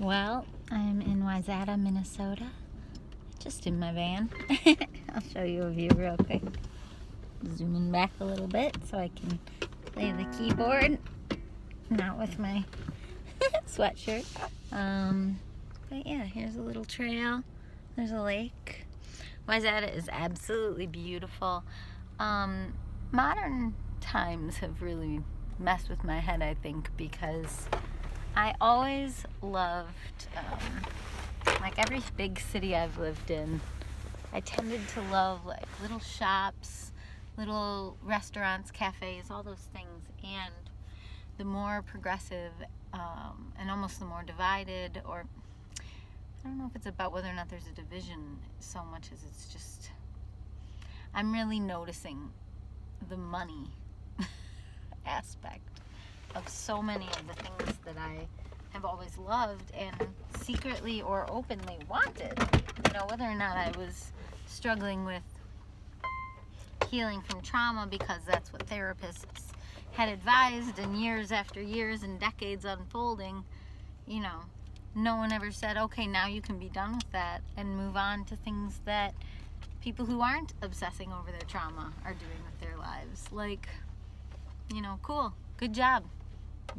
Well, I'm in Wayzata, Minnesota, just in my van. I'll show you a view real quick. Zooming back a little bit so I can play the keyboard, not with my sweatshirt. But yeah, here's a little trail. There's a lake. Wayzata is absolutely beautiful. Modern times have really messed with my head, I think, because I always loved, like every big city I've lived in, I tended to love like little shops, little restaurants, cafes, all those things. And the more progressive and almost the more divided, or I don't know if it's about whether or not there's a division so much as it's just, I'm really noticing the money aspect of so many of the things that I have always loved and secretly or openly wanted. You know, whether or not I was struggling with healing from trauma because that's what therapists had advised, and years after years and decades unfolding, you know, no one ever said, okay, now you can be done with that and move on to things that people who aren't obsessing over their trauma are doing with their lives. Like, you know, cool, good job.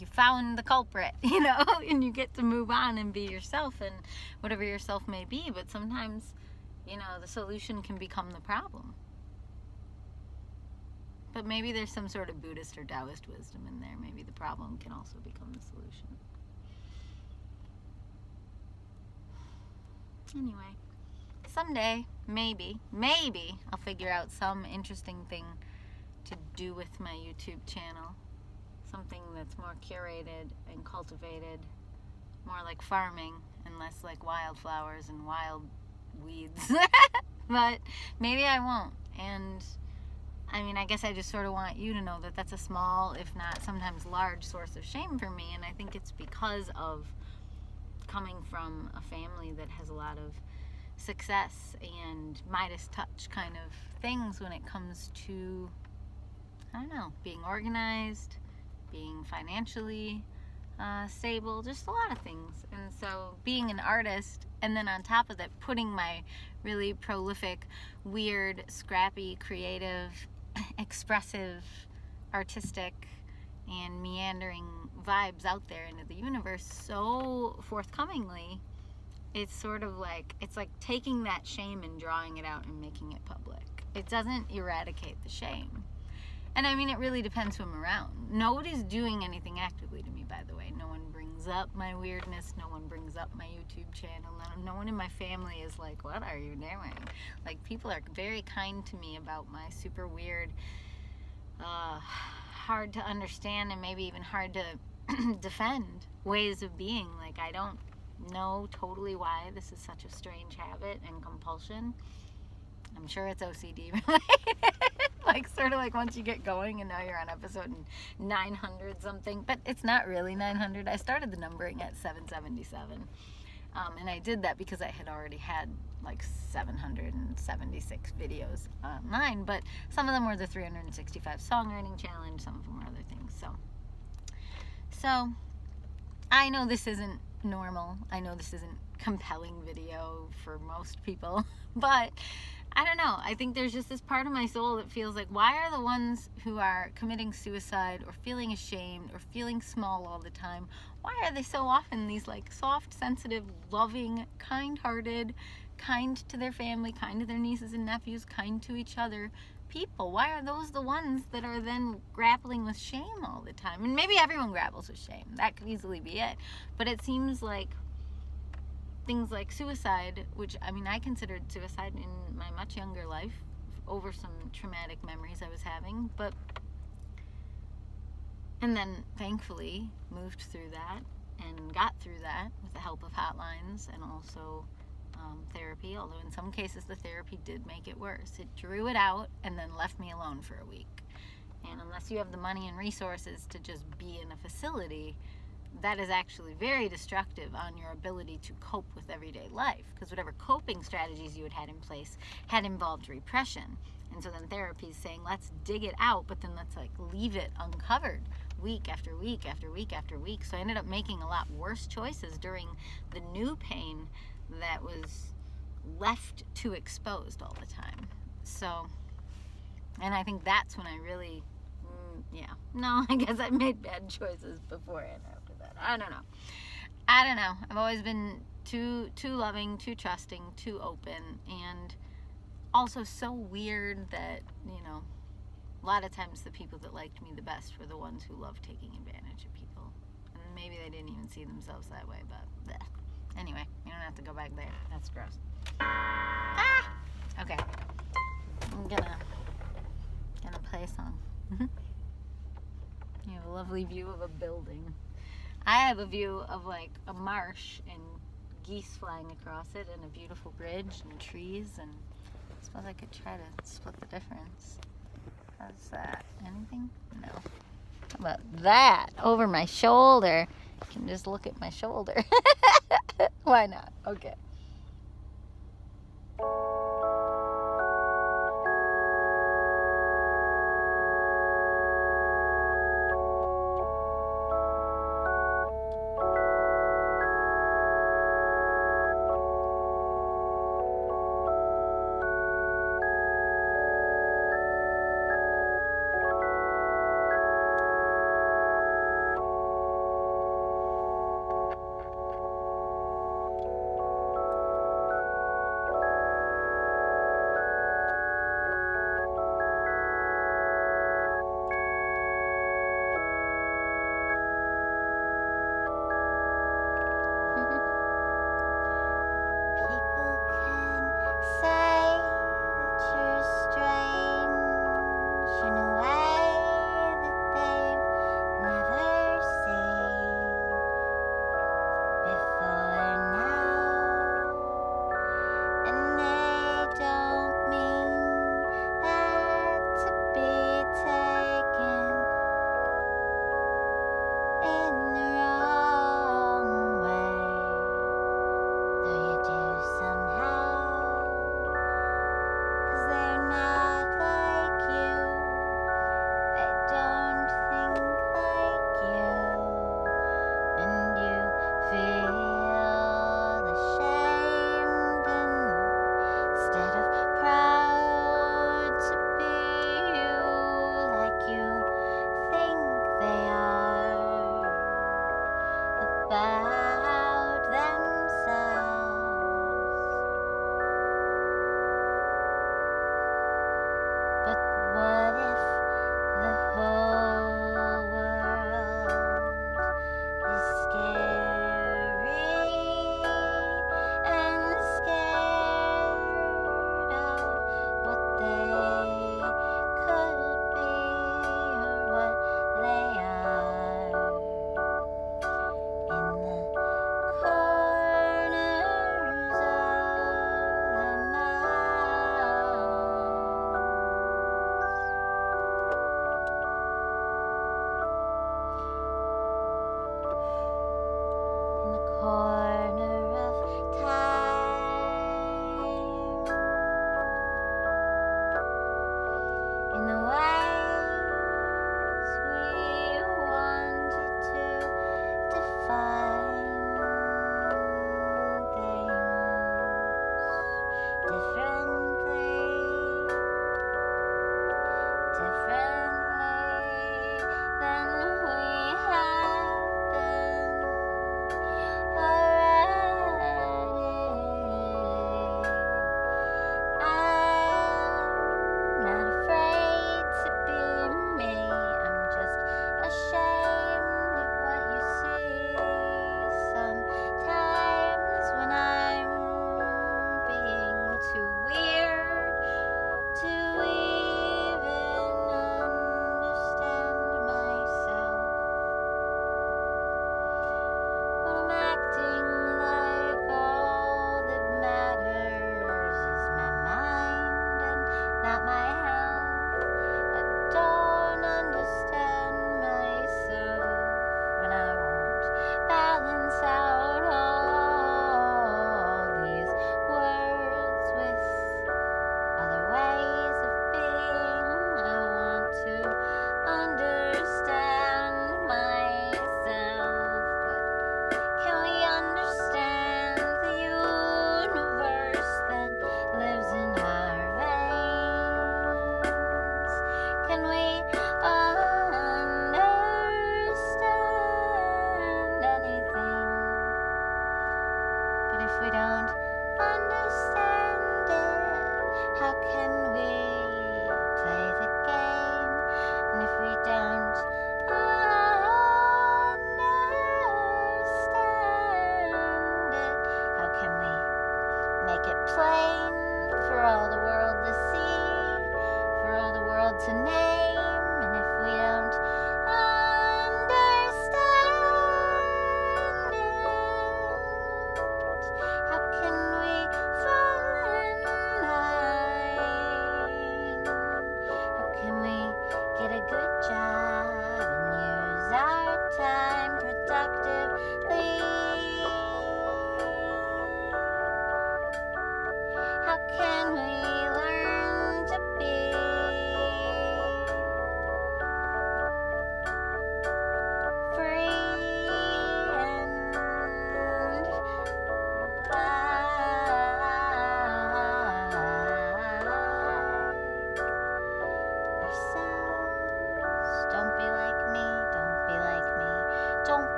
You found the culprit, you know, and you get to move on and be yourself and whatever yourself may be. But sometimes, you know, the solution can become the problem. But maybe there's some sort of Buddhist or Taoist wisdom in there. Maybe the problem can also become the solution. Anyway, someday, maybe, I'll figure out some interesting thing to do with my YouTube channel. Something that's more curated and cultivated, more like farming and less like wildflowers and wild weeds. But maybe I won't. And I mean, I guess I just sort of want you to know that that's a small, if not sometimes large, source of shame for me. And I think it's because of coming from a family that has a lot of success and Midas touch kind of things when it comes to, I don't know, being organized, being financially stable, just a lot of things. And so being an artist, and then on top of that, putting my really prolific, weird, scrappy, creative, expressive, artistic, and meandering vibes out there into the universe so forthcomingly, it's sort of like, it's like taking that shame and drawing it out and making it public. It doesn't eradicate the shame. And I mean, it really depends who I'm around. Nobody's doing anything actively to me, by the way. No one brings up my weirdness. No one brings up my YouTube channel. No one in my family is like, what are you doing? Like, people are very kind to me about my super weird, hard to understand and maybe even hard to defend ways of being. Like, I don't know totally why this is such a strange habit and compulsion. I'm sure it's OCD related. Like, sort of like once you get going and now you're on episode 900 something, but it's not really 900. I started the numbering at 777. And I did that because I had already had like 776 videos online, but some of them were the 365 songwriting challenge, some of them were other things. So I know this isn't normal. I know this isn't compelling video for most people, but I don't know. I think there's just this part of my soul that feels like, why are the ones who are committing suicide or feeling ashamed or feeling small all the time, why are they so often these like soft, sensitive, loving, kind-hearted, kind to their family, kind to their nieces and nephews, kind to each other people? Why are those the ones that are then grappling with shame all the time? And maybe everyone grapples with shame. That could easily be it. But it seems like things like suicide, which, I mean, I considered suicide in my much younger life over some traumatic memories I was having, and then thankfully moved through that and got through that with the help of hotlines and also therapy, although in some cases the therapy did make it worse. It drew it out and then left me alone for a week. And unless you have the money and resources to just be in a facility, that is actually very destructive on your ability to cope with everyday life, because whatever coping strategies you had in place had involved repression. And so then therapy is saying, let's dig it out, but then let's like leave it uncovered week after week after week after week. So I ended up making a lot worse choices during the new pain that was left too exposed all the time. So, and I think that's when I really, I guess I made bad choices before and after that. I don't know. I've always been too loving, too trusting, too open, and also so weird that, a lot of times the people that liked me the best were the ones who loved taking advantage of people. And maybe they didn't even see themselves that way, but bleh. Anyway, you don't have to go back there. That's gross. Okay. I'm gonna play a song. You have a lovely view of a building. I have a view of like a marsh and geese flying across it and a beautiful bridge and trees, and I suppose I could try to split the difference. How's that? Anything? No. How about that? Over my shoulder. You can just look at my shoulder. Why not? Okay.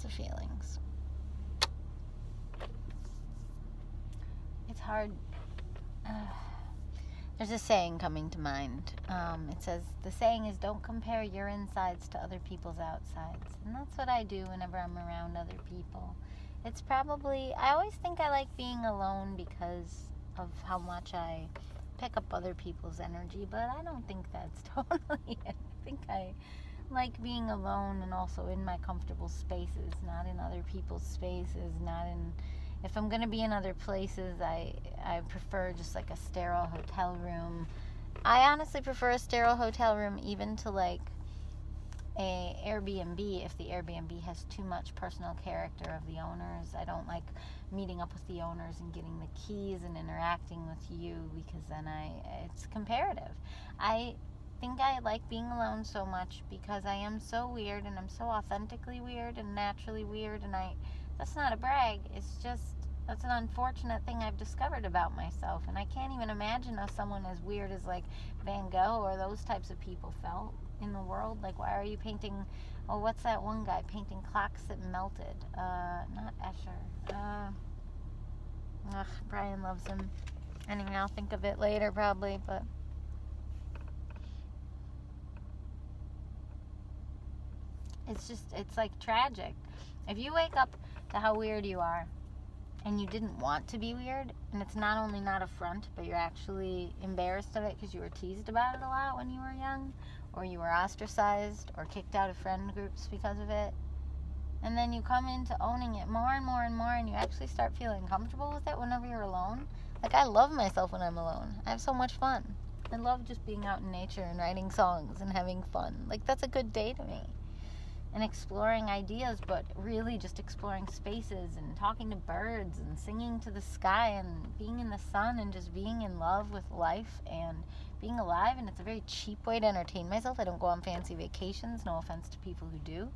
lots of feelings. It's hard. There's a saying coming to mind. It says, the saying is, don't compare your insides to other people's outsides. And that's what I do whenever I'm around other people. It's probably, I always think I like being alone because of how much I pick up other people's energy, but I don't think that's totally it. I think I like being alone and also in my comfortable spaces, not in other people's spaces, not in, if I'm going to be in other places, I prefer just like a sterile hotel room. I honestly prefer a sterile hotel room even to like a Airbnb if the Airbnb has too much personal character of the owners. I don't like meeting up with the owners and getting the keys and interacting with you, because then it's comparative. I think I like being alone so much because I am so weird, and I'm so authentically weird and naturally weird, and that's not a brag, it's just, that's an unfortunate thing I've discovered about myself, and I can't even imagine how someone as weird as like Van Gogh or those types of people felt in the world. Like, why are you painting, what's that one guy painting clocks that melted? Not Escher. Brian loves him. Anyway, I'll think of it later probably, but it's like tragic. If you wake up to how weird you are, and you didn't want to be weird, and it's not only not a front, but you're actually embarrassed of it because you were teased about it a lot when you were young, or you were ostracized or kicked out of friend groups because of it, and then you come into owning it more and more and more, and you actually start feeling comfortable with it whenever you're alone. Like, I love myself when I'm alone. I have so much fun. I love just being out in nature and writing songs and having fun. Like, that's a good day to me. And exploring ideas, but really just exploring spaces and talking to birds and singing to the sky and being in the sun and just being in love with life and being alive. And it's a very cheap way to entertain myself. I don't go on fancy vacations, no offense to people who do.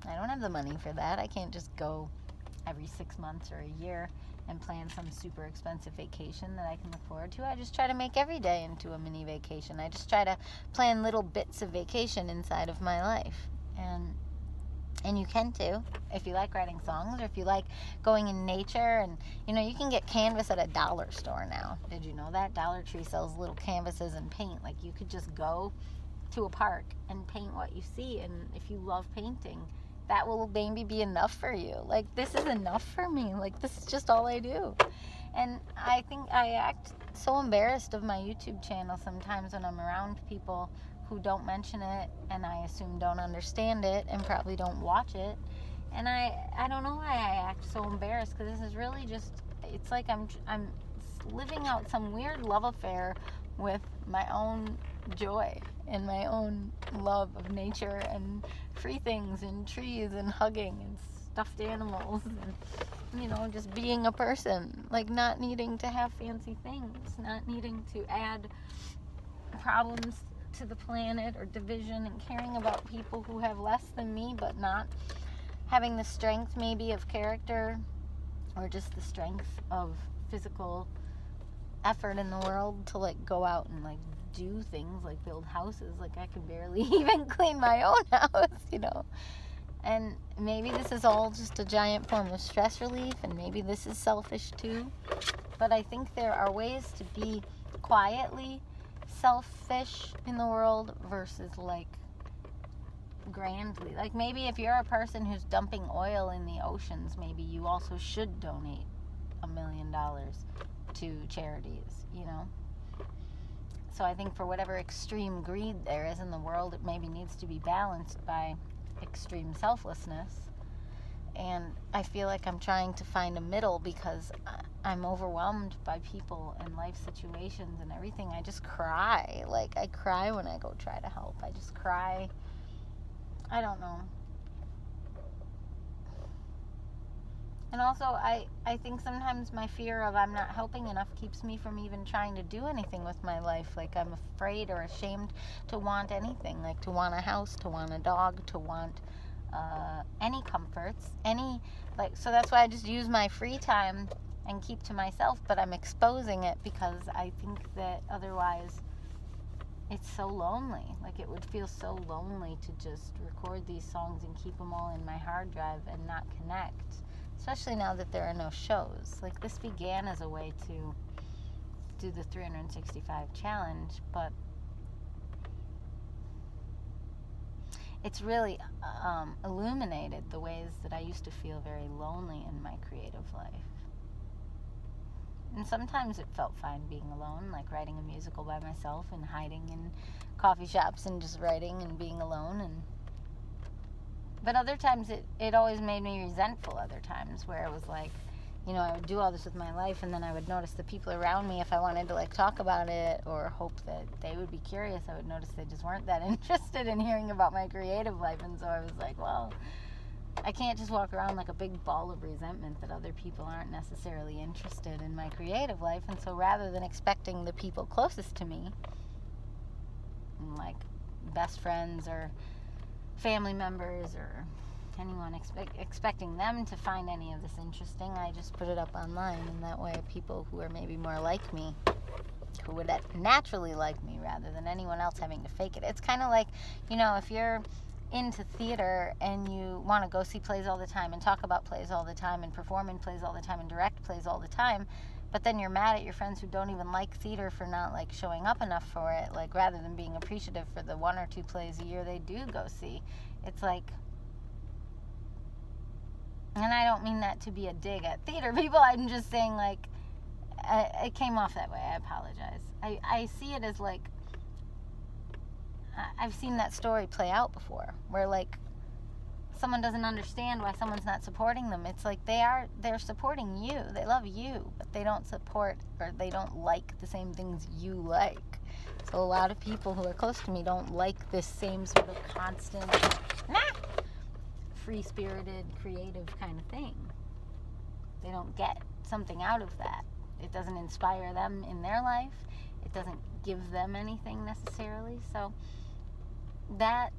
I don't have the money for that. I can't just go every 6 months or a year and plan some super expensive vacation that I can look forward to. I just try to make every day into a mini vacation. I just try to plan little bits of vacation inside of my life. And you can too, if you like writing songs, or if you like going in nature. And you can get canvas at a dollar store now. Did you know that? Dollar Tree sells little canvases and paint. Like, you could just go to a park and paint what you see, and if you love painting, that will maybe be enough for you. Like, this is enough for me. Like, this is just all I do. And I think I act so embarrassed of my YouTube channel sometimes when I'm around people who don't mention it, and I assume don't understand it and probably don't watch it. And I don't know why I act so embarrassed, because this is really just, it's like I'm living out some weird love affair with my own joy and my own love of nature and free things and trees and hugging and stuffed animals and just being a person, like not needing to have fancy things, not needing to add problems to the planet or division, and caring about people who have less than me, but not having the strength maybe of character or just the strength of physical effort in the world to like go out and like do things like build houses. Like, I can barely even clean my own house, And maybe this is all just a giant form of stress relief, and maybe this is selfish too. But I think there are ways to be quietly selfish in the world versus like grandly. Like, maybe if you're a person who's dumping oil in the oceans, maybe you also should donate $1 million to charities, So I think for whatever extreme greed there is in the world, it maybe needs to be balanced by extreme selflessness. And I feel like I'm trying to find a middle, because I'm overwhelmed by people and life situations and everything. I just cry. Like, I cry when I go try to help. I just cry. I don't know. And also, I think sometimes my fear of I'm not helping enough keeps me from even trying to do anything with my life. Like, I'm afraid or ashamed to want anything. Like, to want a house, to want a dog, to want any comforts, so that's why I just use my free time and keep to myself, but I'm exposing it because I think that otherwise it's so lonely. Like, it would feel so lonely to just record these songs and keep them all in my hard drive and not connect, especially now that there are no shows. Like, this began as a way to do the 365 challenge, but it's really illuminated the ways that I used to feel very lonely in my creative life. And sometimes it felt fine being alone, like writing a musical by myself and hiding in coffee shops and just writing and being alone. But other times it always made me resentful, other times, where it was like, you know, I would do all this with my life, and then I would notice the people around me, if I wanted to, like, talk about it or hope that they would be curious, I would notice they just weren't that interested in hearing about my creative life. And so I was like, well, I can't just walk around like a big ball of resentment that other people aren't necessarily interested in my creative life. And so rather than expecting the people closest to me, like best friends or family members or anyone, expecting them to find any of this interesting, I just put it up online. And that way people who are maybe more like me, who would naturally like me rather than anyone else having to fake it. It's kind of like, you know, if you're into theater and you want to go see plays all the time and talk about plays all the time and perform in plays all the time and direct plays all the time, but then you're mad at your friends who don't even like theater for not, like, showing up enough for it, like, rather than being appreciative for the 1 or 2 plays a year they do go see. It's like, and I don't mean that to be a dig at theater people, I'm just saying, like, it came off that way, I apologize. I see it as, like, I've seen that story play out before, where, like, someone doesn't understand why someone's not supporting them. It's like they're supporting you. They love you, but they don't support, or they don't like the same things you like. So a lot of people who are close to me don't like this same sort of constant, free-spirited, creative kind of thing. They don't get something out of that. It doesn't inspire them in their life. It doesn't give them anything necessarily. So that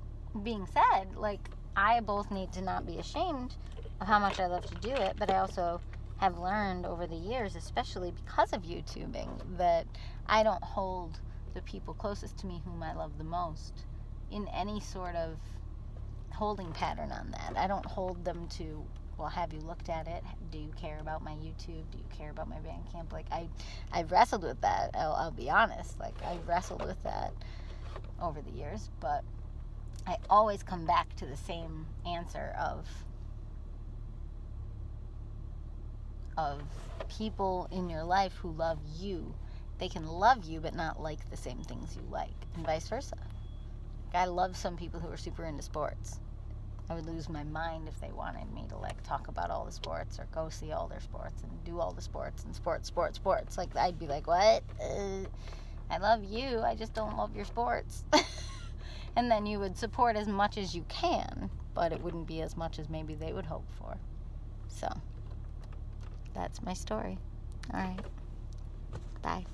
being said, like, I both need to not be ashamed of how much I love to do it, but I also have learned over the years, especially because of YouTubing, that I don't hold the people closest to me whom I love the most in any sort of holding pattern on that. I don't hold them to, well, have you looked at it? Do you care about my YouTube? Do you care about my Bandcamp? Like, I've wrestled with that. I'll be honest. Like, I've wrestled with that over the years, but I always come back to the same answer of people in your life who love you. They can love you but not like the same things you like, and vice versa. I love some people who are super into sports. I would lose my mind if they wanted me to, like, talk about all the sports or go see all their sports and do all the sports and sports. Like, I'd be like, what? I love you, I just don't love your sports. And then you would support as much as you can, but it wouldn't be as much as maybe they would hope for. So, that's my story. All right. Bye.